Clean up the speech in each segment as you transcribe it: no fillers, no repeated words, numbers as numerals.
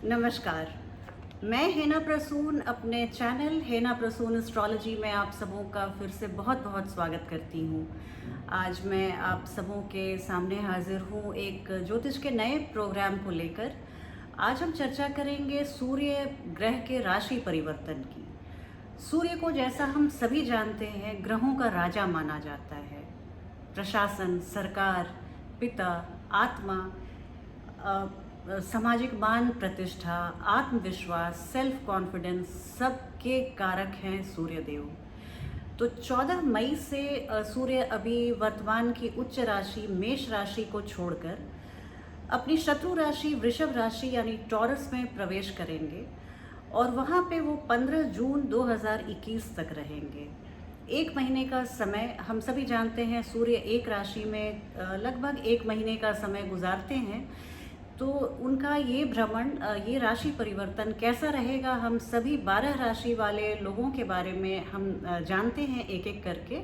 नमस्कार। मैं हेना प्रसून अपने चैनल हेना प्रसून एस्ट्रोलॉजी में आप सबों का फिर से बहुत बहुत स्वागत करती हूँ। आज मैं आप सबों के सामने हाजिर हूँ एक ज्योतिष के नए प्रोग्राम को लेकर। आज हम चर्चा करेंगे सूर्य ग्रह के राशि परिवर्तन की। सूर्य को जैसा हम सभी जानते हैं ग्रहों का राजा माना जाता है। प्रशासन, सरकार, पिता, आत्मा, सामाजिक मान प्रतिष्ठा, आत्मविश्वास, सेल्फ कॉन्फिडेंस सबके कारक हैं सूर्यदेव। तो 14 मई से सूर्य अभी वर्तमान की उच्च राशि मेष राशि को छोड़कर अपनी शत्रु राशि वृषभ राशि यानी टॉरस में प्रवेश करेंगे और वहाँ पे वो 15 जून 2021 तक रहेंगे। एक महीने का समय हम सभी जानते हैं सूर्य एक राशि में लगभग एक महीने का समय गुजारते हैं। तो उनका ये भ्रमण, ये राशि परिवर्तन कैसा रहेगा, हम सभी 12 राशि वाले लोगों के बारे में हम जानते हैं एक एक करके।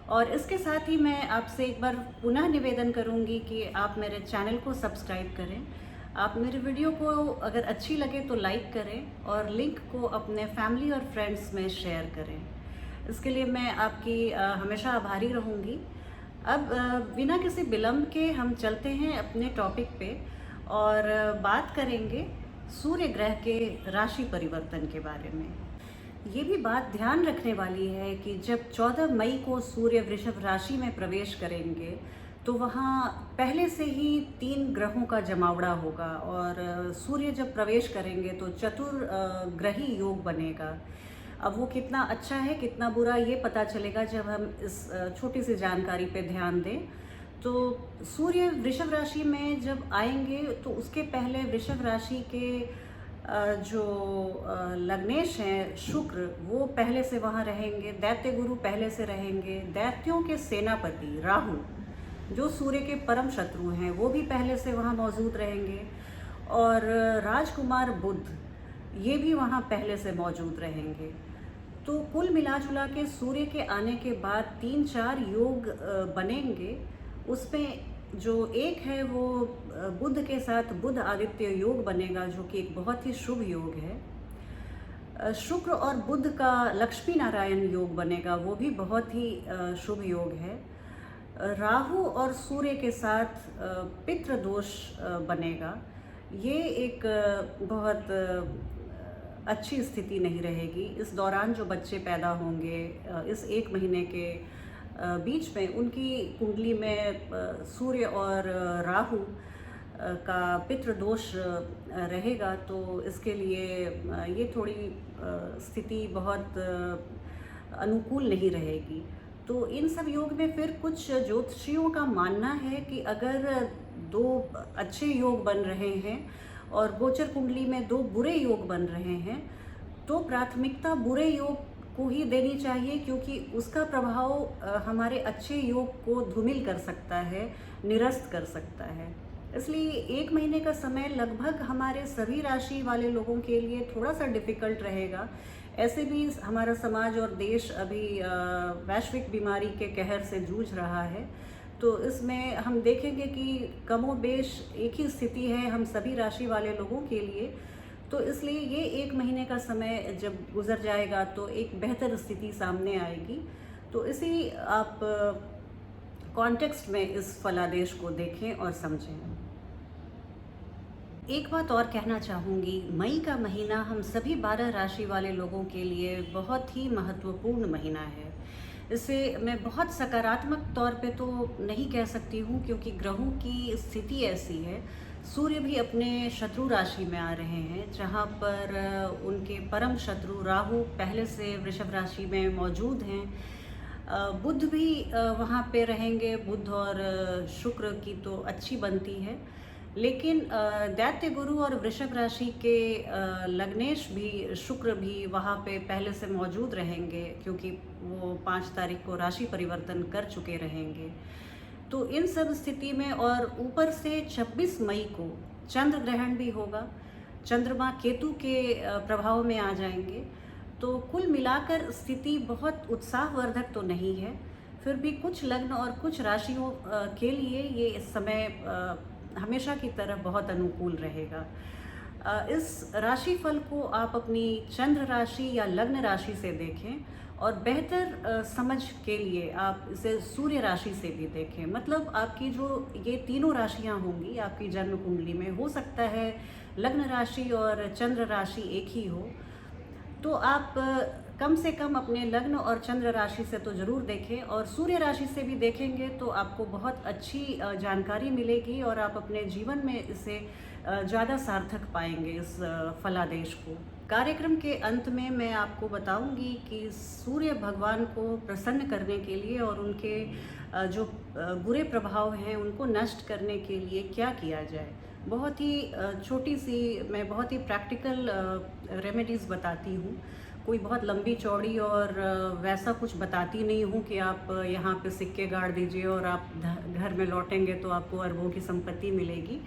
और इसके साथ ही मैं आपसे एक बार पुनः निवेदन करूंगी कि आप मेरे चैनल को सब्सक्राइब करें। आप मेरे वीडियो को अगर अच्छी लगे तो लाइक करें और लिंक को अपने फैमिली और फ्रेंड्स में शेयर करें। इसके लिए मैं आपकी हमेशा आभारी रहूँगी। अब बिना किसी विलंब के हम चलते हैं अपने टॉपिक पे और बात करेंगे सूर्य ग्रह के राशि परिवर्तन के बारे में। ये भी बात ध्यान रखने वाली है कि जब 14 मई को सूर्य वृषभ राशि में प्रवेश करेंगे तो वहाँ पहले से ही 3 ग्रहों का जमावड़ा होगा और सूर्य जब प्रवेश करेंगे तो चतुर्ग्रही योग बनेगा। अब वो कितना अच्छा है कितना बुरा ये पता चलेगा जब हम इस छोटी सी जानकारी पे ध्यान दें। तो सूर्य वृषभ राशि में जब आएंगे तो उसके पहले वृषभ राशि के जो लग्नेश हैं शुक्र, वो पहले से वहाँ रहेंगे। दैत्य गुरु पहले से रहेंगे। दैत्यों के सेनापति राहु जो सूर्य के परम शत्रु हैं वो भी पहले से वहाँ मौजूद रहेंगे। और राजकुमार बुध ये भी वहाँ पहले से मौजूद रहेंगे। तो कुल मिला जुला के सूर्य के आने के बाद 3-4 योग बनेंगे। उसमें जो एक है वो बुध के साथ बुध आदित्य योग बनेगा जो कि एक बहुत ही शुभ योग है। शुक्र और बुध का लक्ष्मी नारायण योग बनेगा, वो भी बहुत ही शुभ योग है। राहु और सूर्य के साथ पितृ दोष बनेगा। ये एक बहुत अच्छी स्थिति नहीं रहेगी। इस दौरान जो बच्चे पैदा होंगे इस एक महीने के बीच में उनकी कुंडली में सूर्य और राहु का पितृदोष रहेगा। तो इसके लिए ये थोड़ी स्थिति बहुत अनुकूल नहीं रहेगी। तो इन सब योग में फिर कुछ ज्योतिषियों का मानना है कि अगर 2 अच्छे योग बन रहे हैं और गोचर कुंडली में 2 बुरे योग बन रहे हैं तो प्राथमिकता बुरे योग को ही देनी चाहिए, क्योंकि उसका प्रभाव हमारे अच्छे योग को धूमिल कर सकता है, निरस्त कर सकता है। इसलिए एक महीने का समय लगभग हमारे सभी राशि वाले लोगों के लिए थोड़ा सा डिफ़िकल्ट रहेगा। ऐसे भी हमारा समाज और देश अभी वैश्विक बीमारी के कहर से जूझ रहा है। तो इसमें हम देखेंगे कि कमोबेश एक ही स्थिति है हम सभी राशि वाले लोगों के लिए। तो इसलिए ये एक महीने का समय जब गुजर जाएगा तो एक बेहतर स्थिति सामने आएगी। तो इसी आप कॉन्टेक्स्ट में इस फलादेश को देखें और समझें। एक बात और कहना चाहूँगी, मई का महीना हम सभी 12 राशि वाले लोगों के लिए बहुत ही महत्वपूर्ण महीना है। इसे मैं बहुत सकारात्मक तौर पे तो नहीं कह सकती हूँ क्योंकि ग्रहों की स्थिति ऐसी है। सूर्य भी अपने शत्रु राशि में आ रहे हैं जहाँ पर उनके परम शत्रु राहु पहले से वृषभ राशि में मौजूद हैं। बुध भी वहाँ पे रहेंगे। बुध और शुक्र की तो अच्छी बनती है, लेकिन दैत्य गुरु और वृषभ राशि के लग्नेश भी शुक्र भी वहाँ पे पहले से मौजूद रहेंगे क्योंकि वो 5 तारीख को राशि परिवर्तन कर चुके रहेंगे। तो इन सब स्थिति में और ऊपर से 26 मई को चंद्र ग्रहण भी होगा। चंद्रमा केतु के प्रभाव में आ जाएंगे। तो कुल मिलाकर स्थिति बहुत उत्साहवर्धक तो नहीं है, फिर भी कुछ लग्न और कुछ राशियों के लिए ये इस समय हमेशा की तरह बहुत अनुकूल रहेगा। इस राशिफल को आप अपनी चंद्र राशि या लग्न राशि से देखें, और बेहतर समझ के लिए आप इसे सूर्य राशि से भी देखें। मतलब आपकी जो ये तीनों राशियां होंगी आपकी जन्म कुंडली में, हो सकता है लग्न राशि और चंद्र राशि एक ही हो, तो आप कम से कम अपने लग्न और चंद्र राशि से तो ज़रूर देखें, और सूर्य राशि से भी देखेंगे तो आपको बहुत अच्छी जानकारी मिलेगी और आप अपने जीवन में इसे ज़्यादा सार्थक पाएंगे इस फलादेश को। कार्यक्रम के अंत में मैं आपको बताऊंगी कि सूर्य भगवान को प्रसन्न करने के लिए और उनके जो बुरे प्रभाव हैं उनको नष्ट करने के लिए क्या किया जाए। बहुत ही छोटी सी मैं बहुत ही प्रैक्टिकल रेमेडीज़ बताती हूँ, कोई बहुत लंबी चौड़ी और वैसा कुछ बताती नहीं हूँ कि आप यहाँ पे सिक्के गाड़ दीजिए और आप घर में लौटेंगे तो आपको अरबों की संपत्ति मिलेगी।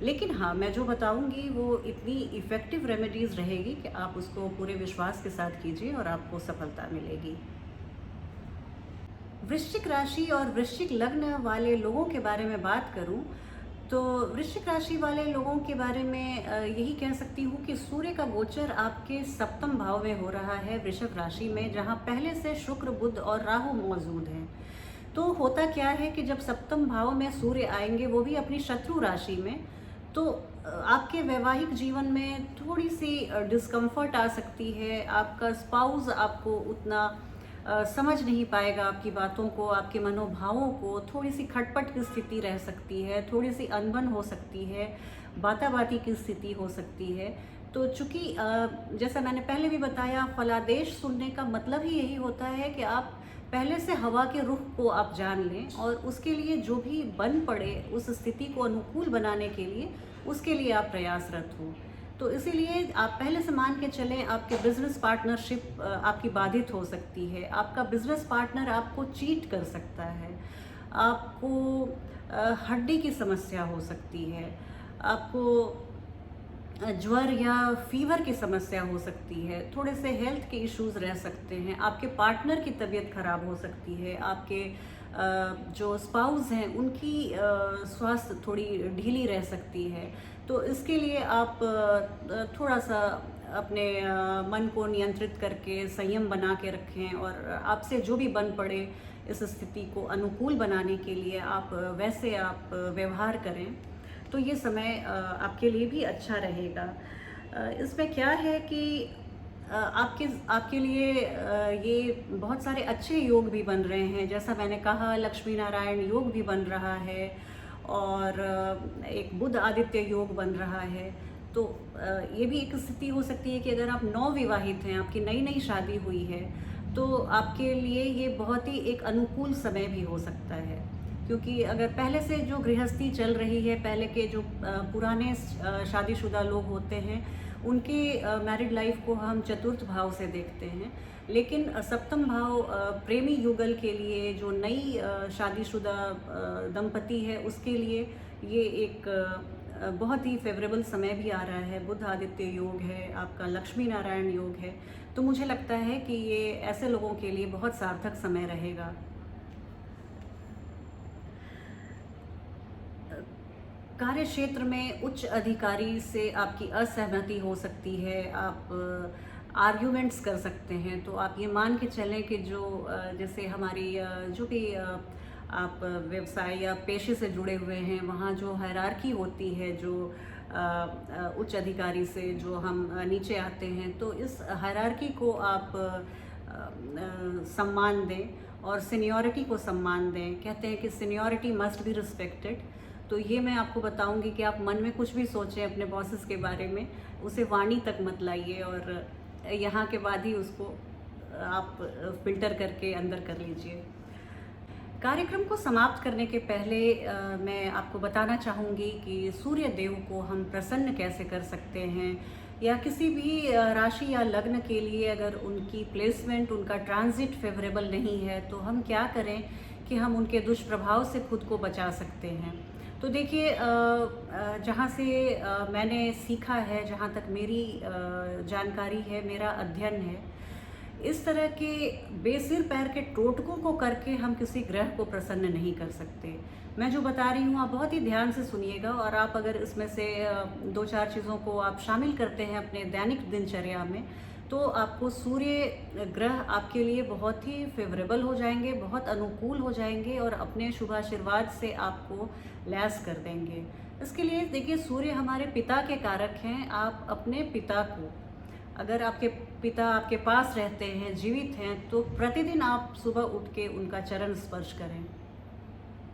लेकिन हाँ, मैं जो बताऊँगी वो इतनी इफ़ेक्टिव रेमेडीज़ रहेगी कि आप उसको पूरे विश्वास के साथ कीजिए और आपको सफलता मिलेगी। वृश्चिक राशि और वृश्चिक लग्न वाले लोगों के बारे में बात करूं तो वृश्चिक राशि वाले लोगों के बारे में यही कह सकती हूँ कि सूर्य का गोचर आपके सप्तम भाव में हो रहा है वृषभ राशि में, जहाँ पहले से शुक्र, बुध और राहु मौजूद हैं। तो होता क्या है कि जब सप्तम भाव में सूर्य आएंगे, वो भी अपनी शत्रु राशि में, तो आपके वैवाहिक जीवन में थोड़ी सी डिस्कम्फर्ट आ सकती है। आपका स्पाउस आपको उतना समझ नहीं पाएगा आपकी बातों को, आपके मनोभावों को, थोड़ी सी खटपट की स्थिति रह सकती है, थोड़ी सी अनबन हो सकती है, बाताबाती की स्थिति हो सकती है। तो चूँकि जैसा मैंने पहले भी बताया, फलादेश सुनने का मतलब ही यही होता है कि आप पहले से हवा के रुख को आप जान लें और उसके लिए जो भी बन पड़े उस स्थिति को अनुकूल बनाने के लिए, उसके लिए आप प्रयासरत हों। तो इसीलिए आप पहले से मान के चलें, आपके बिजनेस पार्टनरशिप आपकी बाधित हो सकती है, आपका बिजनेस पार्टनर आपको चीट कर सकता है, आपको हड्डी की समस्या हो सकती है, आपको ज्वर या फीवर की समस्या हो सकती है, थोड़े से हेल्थ के इश्यूज रह सकते हैं, आपके पार्टनर की तबीयत खराब हो सकती है, आपके जो स्पाउस हैं उनकी स्वास्थ्य थोड़ी ढीली रह सकती है। तो इसके लिए आप थोड़ा सा अपने मन को नियंत्रित करके संयम बना के रखें, और आपसे जो भी बन पड़े इस स्थिति को अनुकूल बनाने के लिए आप वैसे आप व्यवहार करें, तो ये समय आपके लिए भी अच्छा रहेगा। इसमें क्या है कि आपके लिए ये बहुत सारे अच्छे योग भी बन रहे हैं। जैसा मैंने कहा, लक्ष्मी नारायण योग भी बन रहा है और एक बुध आदित्य योग बन रहा है। तो ये भी एक स्थिति हो सकती है कि अगर आप नवविवाहित हैं, आपकी नई नई शादी हुई है, तो आपके लिए ये बहुत ही एक अनुकूल समय भी हो सकता है। क्योंकि अगर पहले से जो गृहस्थी चल रही है, पहले के जो पुराने शादीशुदा लोग होते हैं, उनके मैरिड लाइफ को हम चतुर्थ भाव से देखते हैं, लेकिन सप्तम भाव प्रेमी युगल के लिए, जो नई शादीशुदा दंपति है उसके लिए ये एक बहुत ही फेवरेबल समय भी आ रहा है। बुध आदित्य योग है, आपका लक्ष्मी नारायण योग है। तो मुझे लगता है कि ये ऐसे लोगों के लिए बहुत सार्थक समय रहेगा। कार्य क्षेत्र में उच्च अधिकारी से आपकी असहमति हो सकती है, आप आर्ग्यूमेंट्स कर सकते हैं। तो आप ये मान के चलें कि जो जैसे हमारी जो भी आप व्यवसाय या पेशे से जुड़े हुए हैं, वहाँ जो हायरार्की होती है, जो उच्च अधिकारी से जो हम नीचे आते हैं, तो इस हायरार्की को आप सम्मान दें और सीनियरिटी को सम्मान दें। कहते हैं कि सीनियरिटी मस्ट बी रिस्पेक्टेड। तो ये मैं आपको बताऊंगी कि आप मन में कुछ भी सोचें अपने बॉसेस के बारे में, उसे वाणी तक मत लाइए, और यहाँ के बाद ही उसको आप फिल्टर करके अंदर कर लीजिए। कार्यक्रम को समाप्त करने के पहले मैं आपको बताना चाहूँगी कि सूर्य देव को हम प्रसन्न कैसे कर सकते हैं, या किसी भी राशि या लग्न के लिए अगर उनकी प्लेसमेंट, उनका ट्रांजिट फेवरेबल नहीं है, तो हम क्या करें कि हम उनके दुष्प्रभाव से खुद को बचा सकते हैं। तो देखिए, जहाँ से मैंने सीखा है, जहाँ तक मेरी जानकारी है, मेरा अध्ययन है इस तरह के बेसिर पैर के टोटकों को करके हम किसी ग्रह को प्रसन्न नहीं कर सकते। मैं जो बता रही हूँ आप बहुत ही ध्यान से सुनिएगा, और आप अगर इसमें से 2-4 चीज़ों को आप शामिल करते हैं अपने दैनिक दिनचर्या में, तो आपको सूर्य ग्रह आपके लिए बहुत ही फेवरेबल हो जाएंगे, बहुत अनुकूल हो जाएंगे और अपने शुभाशीर्वाद से आपको लैस कर देंगे। इसके लिए देखिए, सूर्य हमारे पिता के कारक हैं। आप अपने पिता को, अगर आपके पिता आपके पास रहते हैं, जीवित हैं, तो प्रतिदिन आप सुबह उठ के उनका चरण स्पर्श करें,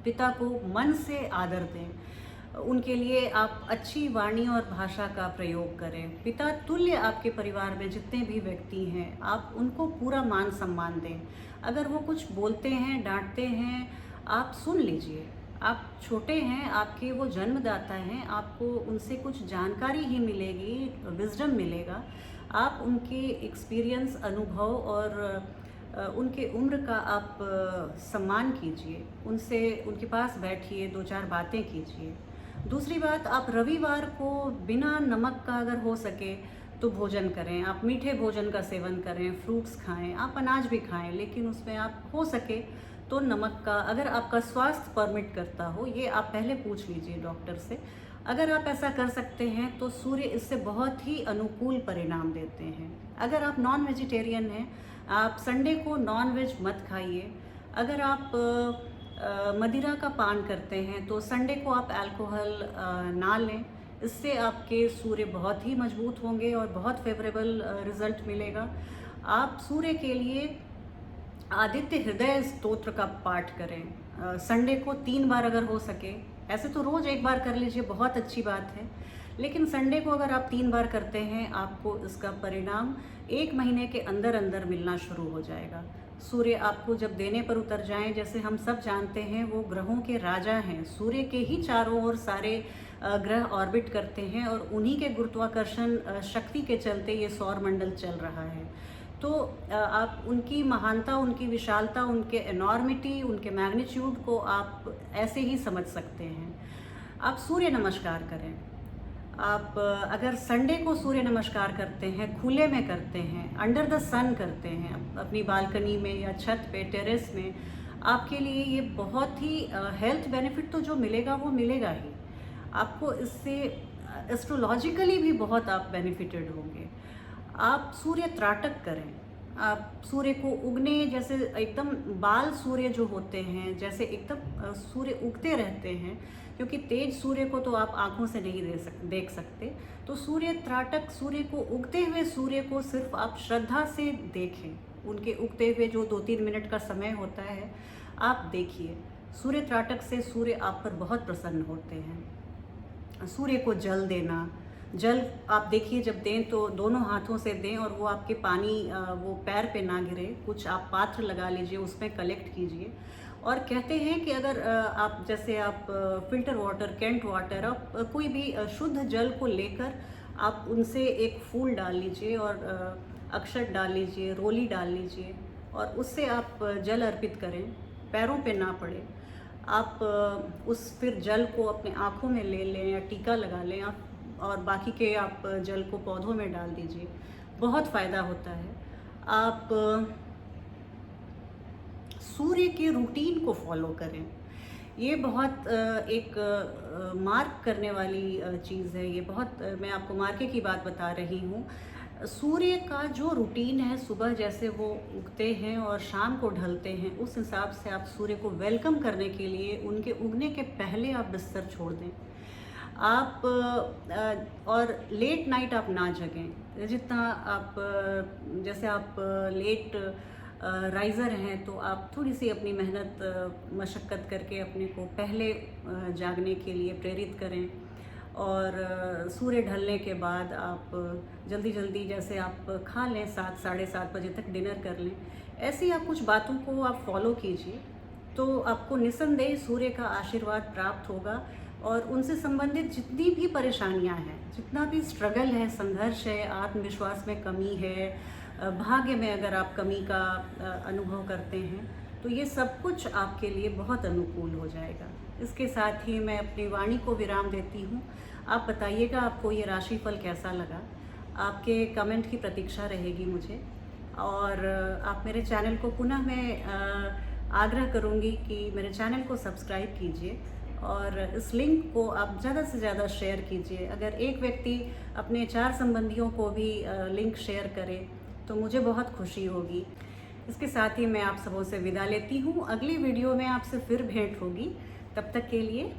पिता को मन से आदर दें, उनके लिए आप अच्छी वाणी और भाषा का प्रयोग करें। पिता तुल्य आपके परिवार में जितने भी व्यक्ति हैं, आप उनको पूरा मान सम्मान दें। अगर वो कुछ बोलते हैं, डांटते हैं, आप सुन लीजिए। आप छोटे हैं, आपके वो जन्मदाता हैं, आपको उनसे कुछ जानकारी ही मिलेगी, विजडम मिलेगा। आप उनके एक्सपीरियंस, अनुभव और उनके उम्र का आप सम्मान कीजिए, उनसे उनके पास बैठिए, 2-4 बातें कीजिए। दूसरी बात, आप रविवार को बिना नमक का अगर हो सके तो भोजन करें। आप मीठे भोजन का सेवन करें, फ्रूट्स खाएं, आप अनाज भी खाएं, लेकिन उसमें आप हो सके तो नमक का, अगर आपका स्वास्थ्य परमिट करता हो, ये आप पहले पूछ लीजिए डॉक्टर से। अगर आप ऐसा कर सकते हैं तो सूर्य इससे बहुत ही अनुकूल परिणाम देते हैं। अगर आप नॉन वेजिटेरियन हैं, आप संडे को नॉन वेज मत खाइए। अगर आप मदिरा का पान करते हैं तो संडे को आप अल्कोहल ना लें। इससे आपके सूर्य बहुत ही मजबूत होंगे और बहुत फेवरेबल रिजल्ट मिलेगा। आप सूर्य के लिए आदित्य हृदय स्तोत्र का पाठ करें संडे को 3 बार अगर हो सके। ऐसे तो रोज़ 1 बार कर लीजिए, बहुत अच्छी बात है, लेकिन संडे को अगर आप 3 बार करते हैं, आपको इसका परिणाम 1 महीने के अंदर अंदर मिलना शुरू हो जाएगा। सूर्य आपको जब देने पर उतर जाएं, जैसे हम सब जानते हैं वो ग्रहों के राजा हैं, सूर्य के ही चारों ओर सारे ग्रह ऑर्बिट करते हैं और उन्हीं के गुरुत्वाकर्षण शक्ति के चलते ये सौर मंडल चल रहा है। तो आप उनकी महानता, उनकी विशालता, उनके एनॉर्मिटी, उनके मैग्नीट्यूड को आप ऐसे ही समझ सकते हैं। आप सूर्य नमस्कार करें। आप अगर संडे को सूर्य नमस्कार करते हैं, खुले में करते हैं, अंडर द सन करते हैं, अपनी बालकनी में या छत पे, टेरेस में, आपके लिए ये बहुत ही हेल्थ बेनिफिट तो जो मिलेगा वो मिलेगा ही। आपको इससे एस्ट्रोलॉजिकली भी बहुत आप बेनिफिटेड होंगे। आप सूर्य त्राटक करें। आप सूर्य को उगने, जैसे एकदम बाल सूर्य जो होते हैं, जैसे एकदम सूर्य उगते रहते हैं, क्योंकि तेज सूर्य को तो आप आंखों से नहीं देख सकते, तो सूर्य त्राटक, सूर्य को उगते हुए सूर्य को सिर्फ आप श्रद्धा से देखें। उनके उगते हुए जो 2-3 मिनट का समय होता है, आप देखिए। सूर्य त्राटक से सूर्य आप पर बहुत प्रसन्न होते हैं। सूर्य को जल देना, जल आप देखिए जब दें तो दोनों हाथों से दें और वो आपके पानी वो पैर पे ना गिरे। कुछ आप पात्र लगा लीजिए, उसमें कलेक्ट कीजिए। और कहते हैं कि अगर आप, जैसे आप फिल्टर वाटर, कैंट वाटर, आप कोई भी शुद्ध जल को लेकर आप उनसे एक फूल डाल लीजिए और अक्षत डाल लीजिए, रोली डाल लीजिए और उससे आप जल अर्पित करें, पैरों पे ना पड़े। आप उस फिर जल को अपने आँखों में ले लें या टीका लगा लें आप, और बाकी के आप जल को पौधों में डाल दीजिए, बहुत फ़ायदा होता है। आप सूर्य के रूटीन को फॉलो करें। ये बहुत एक मार्क करने वाली चीज़ है। ये बहुत, मैं आपको मार्के की बात बता रही हूँ। सूर्य का जो रूटीन है, सुबह जैसे वो उगते हैं और शाम को ढलते हैं, उस हिसाब से आप सूर्य को वेलकम करने के लिए उनके उगने के पहले आप बिस्तर छोड़ दें। आप और लेट नाइट आप ना जगें। जितना आप, जैसे आप लेट राइज़र हैं तो आप थोड़ी सी अपनी मेहनत मशक्क़त करके अपने को पहले जागने के लिए प्रेरित करें। और सूर्य ढलने के बाद आप जल्दी जल्दी, जैसे आप खा लें, 7 साढ़े 7 बजे तक डिनर कर लें। ऐसी आप कुछ बातों को आप फॉलो कीजिए तो आपको निस्संदेह सूर्य का आशीर्वाद प्राप्त होगा। और उनसे संबंधित जितनी भी परेशानियां हैं, जितना भी स्ट्रगल है, संघर्ष है, आत्मविश्वास में कमी है, भाग्य में अगर आप कमी का अनुभव करते हैं, तो ये सब कुछ आपके लिए बहुत अनुकूल हो जाएगा। इसके साथ ही मैं अपनी वाणी को विराम देती हूँ। आप बताइएगा आपको ये राशिफल कैसा लगा। आपके कमेंट की प्रतीक्षा रहेगी मुझे। और आप मेरे चैनल को पुनः मैं आग्रह करूँगी कि मेरे चैनल को सब्सक्राइब कीजिए और इस लिंक को आप ज़्यादा से ज़्यादा शेयर कीजिए। अगर एक व्यक्ति अपने 4 संबंधियों को भी लिंक शेयर करे तो मुझे बहुत खुशी होगी। इसके साथ ही मैं आप सबों से विदा लेती हूँ। अगली वीडियो में आपसे फिर भेंट होगी। तब तक के लिए